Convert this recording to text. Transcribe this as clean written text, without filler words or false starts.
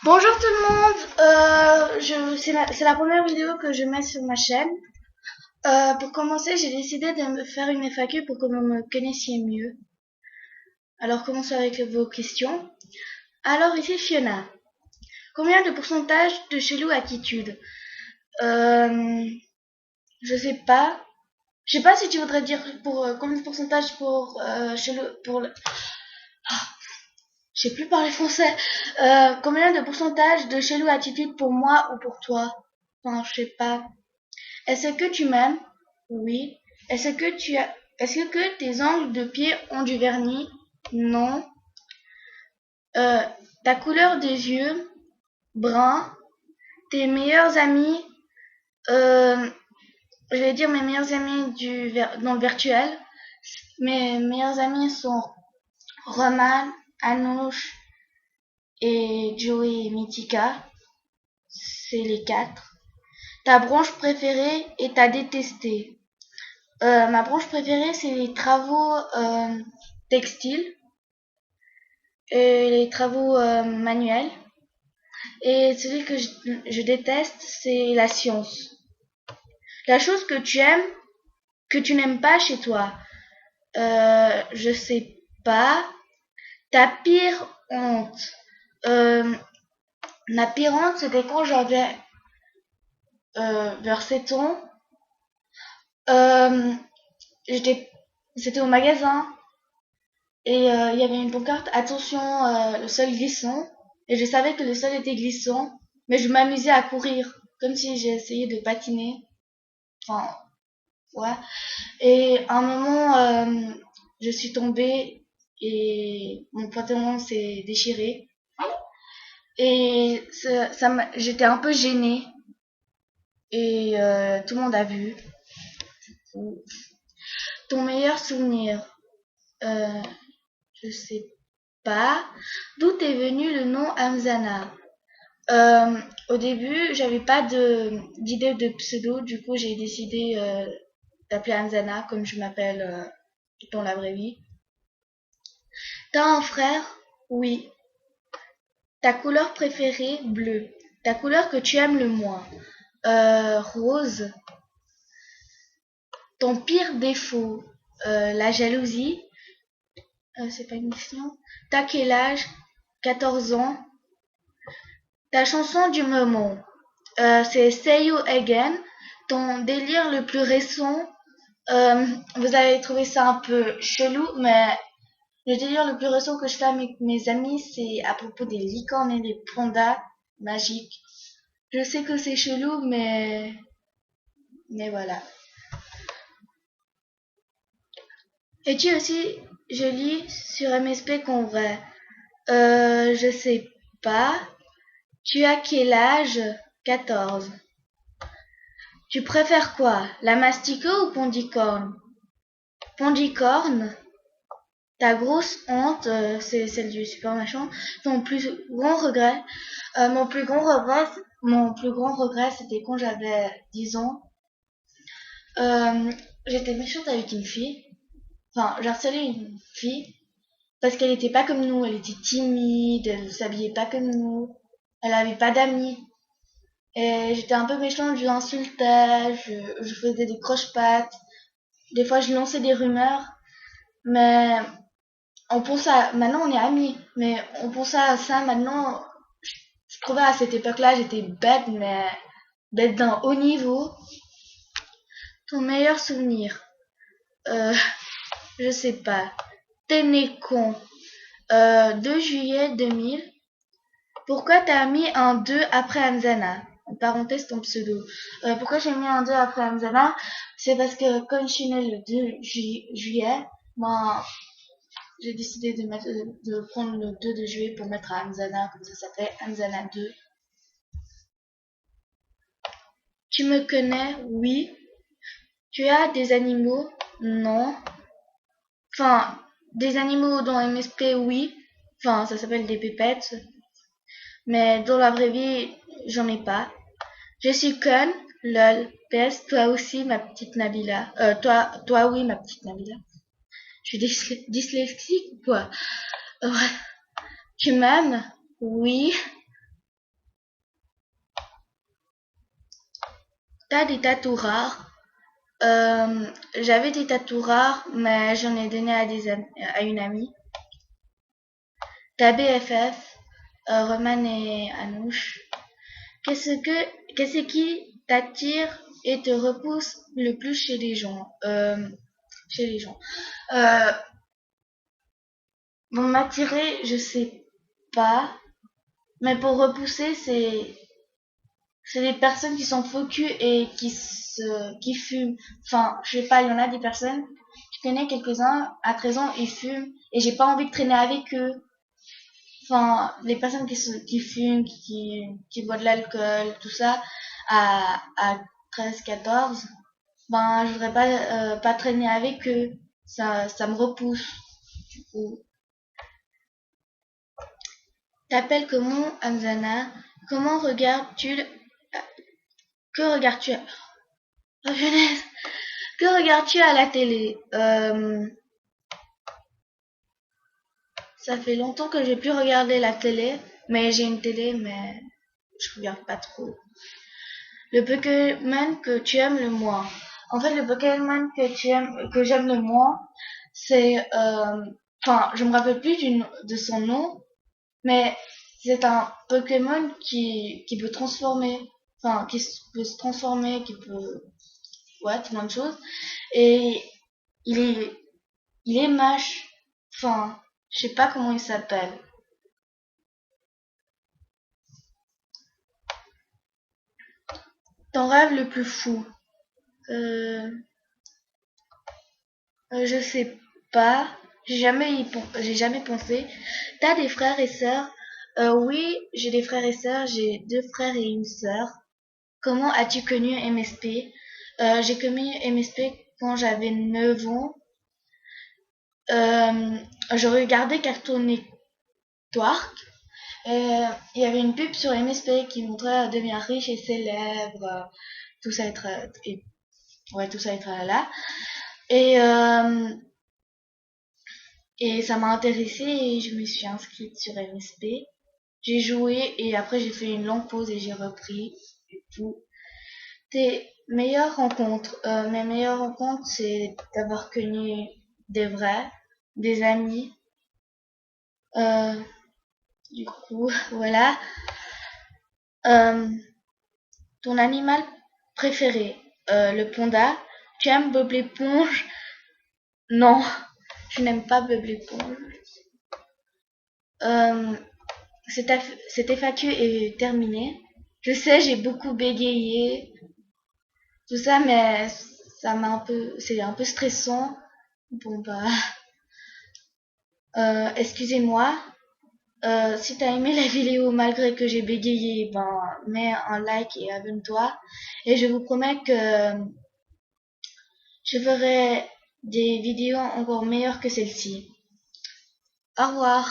Bonjour tout le monde, c'est la première vidéo que je mets sur ma chaîne. Pour commencer, j'ai décidé de me faire une FAQ pour que vous me connaissiez mieux. Alors commençons avec vos questions. Alors ici Fiona, combien de pourcentage de chelou attitude? Je sais pas. Je sais pas si tu voudrais dire pour combien de pourcentage pour chelou pour le... Je sais plus parler français. Combien de pourcentage de chelou attitude pour moi ou pour toi? Enfin, je sais pas. Est-ce que tu m'aimes? Oui. Est-ce que tes ongles de pied ont du vernis? Non. Euh, Ta couleur des yeux? Brun. Tes meilleurs amis? Euh, je vais dire mes meilleurs amis dans le virtuel. Mes meilleurs amis sont Roman, Anouche et Joey et Mythica. C'est les 4. Ta branche préférée et ta détestée? Ma branche préférée, c'est les travaux textiles et les travaux manuels. Et celui que je déteste, c'est la science. La chose que tu aimes, que tu n'aimes pas chez toi, je sais pas. Ta pire honte. Ma pire honte, c'était quand j'avais vers 7 ans. Euh, C'était au magasin. Et il y avait une pancarte, attention, le sol glissant. Et je savais que le sol était glissant, mais je m'amusais à courir, comme si j'ai essayé de patiner. Enfin, ouais. Et à un moment, je suis tombée et mon pantalon s'est déchiré. Et j'étais un peu gênée. Et tout le monde a vu. Ton meilleur souvenir? euh, Je sais pas. D'où est venu le nom Hamzana? Au début, j'avais pas d'idée de pseudo, du coup j'ai décidé d'appeler Hamzana comme je m'appelle dans la vraie vie. T'as un frère? Oui. Ta couleur préférée? Bleu. Ta couleur que tu aimes le moins? Rose. Ton pire défaut? La jalousie. C'est pas une question. T'as quel âge? 14 ans. Ta chanson du moment? C'est Say You Again. Ton délire le plus récent? Vous avez trouvé ça un peu chelou, mais le délire le plus récent que je fais avec mes amis, c'est à propos des licornes et des pandas magiques. Je sais que c'est chelou, mais voilà. Et tu aussi, je lis sur MSP qu'on vrai. Je sais pas. Tu as quel âge? 14. Tu préfères quoi? La mastico ou pondicorne? Pondicorne? Ta grosse honte, c'est celle du super machin. Ton plus grand regret? Mon plus grand regret, c'était quand j'avais 10 ans. Euh, J'étais méchante avec une fille. Enfin, j'harcelais une fille parce qu'elle était pas comme nous. Elle était timide, elle s'habillait pas comme nous. Elle avait pas d'amis. Et j'étais un peu méchante, je l'insultais, je faisais des croche-pattes. Des fois, je lançais des rumeurs. Mais on pense à, maintenant on est amis, mais on pense à ça maintenant. Je trouvais à cette époque-là, j'étais bête, mais bête d'un haut niveau. Ton meilleur souvenir? Euh, je sais pas. T'es né con. 2 juillet 2000. Pourquoi t'as mis un 2 après Hamzana? En parenthèse, ton pseudo. Pourquoi j'ai mis un 2 après Hamzana? C'est parce que quand je suis née le 2 juillet, ben, j'ai décidé de prendre le 2 de juillet pour mettre à Hamzana, comme ça s'appelait Hamzana 2. Tu me connais? Oui. Tu as des animaux? Non. Enfin, des animaux dans MSP, oui. Enfin, ça s'appelle des pépettes. Mais dans la vraie vie, j'en ai pas. Je suis conne, lol. PS, toi aussi, ma petite Nabila. Toi oui, ma petite Nabila. Je suis dyslexique ou quoi? Ouais. Tu m'aimes? Oui. T'as des tatous rares. J'avais des tatous rares, mais j'en ai donné à une amie. Ta BFF, Roman et Anouche. Qu'est-ce qui t'attire et te repousse le plus chez les gens? Chez les gens. Euh, bon, m'attirer, je sais pas. Mais pour repousser, c'est des personnes qui sont focus et qui fument. Enfin, je sais pas, il y en a des personnes, je connais quelques-uns, à 13 ans, ils fument et j'ai pas envie de traîner avec eux. Enfin, les personnes qui fument, qui boivent de l'alcool, tout ça, à 13, 14, ben, je voudrais pas traîner avec eux. Ça me repousse, du coup. T'appelles comment, Anzana? Comment regardes-tu, que regardes-tu, oh, punaise. Que regardes-tu à la télé? Ça fait longtemps que j'ai plus regardé la télé, mais j'ai une télé, mais je regarde pas trop. Le Pokémon que tu aimes le moins. En fait, le Pokémon que j'aime le moins, c'est, enfin, je me rappelle plus de son nom, mais c'est un Pokémon qui peut transformer, enfin, peut se transformer, ouais, plein de choses. Et il est, il est mâche, enfin, je sais pas comment il s'appelle. Ton rêve le plus fou. Euh, je sais pas. J'ai jamais pensé. T'as des frères et sœurs? Oui, j'ai des frères et sœurs. J'ai deux frères et une sœur. Comment as-tu connu MSP? J'ai connu MSP quand j'avais 9 ans. Euh, je regardais Cartoon Network. Il y avait une pub sur MSP qui montrait devenir riche et célèbre, tout ça être, ouais, tout ça être là. Et, euh, et ça m'a intéressée et je me suis inscrite sur MSP. J'ai joué et après j'ai fait une longue pause et j'ai repris. Du coup, tes meilleures rencontres. Mes meilleures rencontres, c'est d'avoir connu des vrais, des amis. Euh, du coup, voilà. Euh, Ton animal préféré, le panda. Tu aimes Bob l'éponge? Non, je n'aime pas Bob l'éponge. Euh, Cet FAQ est terminé. Je sais, j'ai beaucoup bégayé, tout ça, mais c'est un peu stressant. Bon bah, excusez-moi. Si t'as aimé la vidéo malgré que j'ai bégayé, ben mets un like et abonne-toi. Et je vous promets que je ferai des vidéos encore meilleures que celle-ci. Au revoir.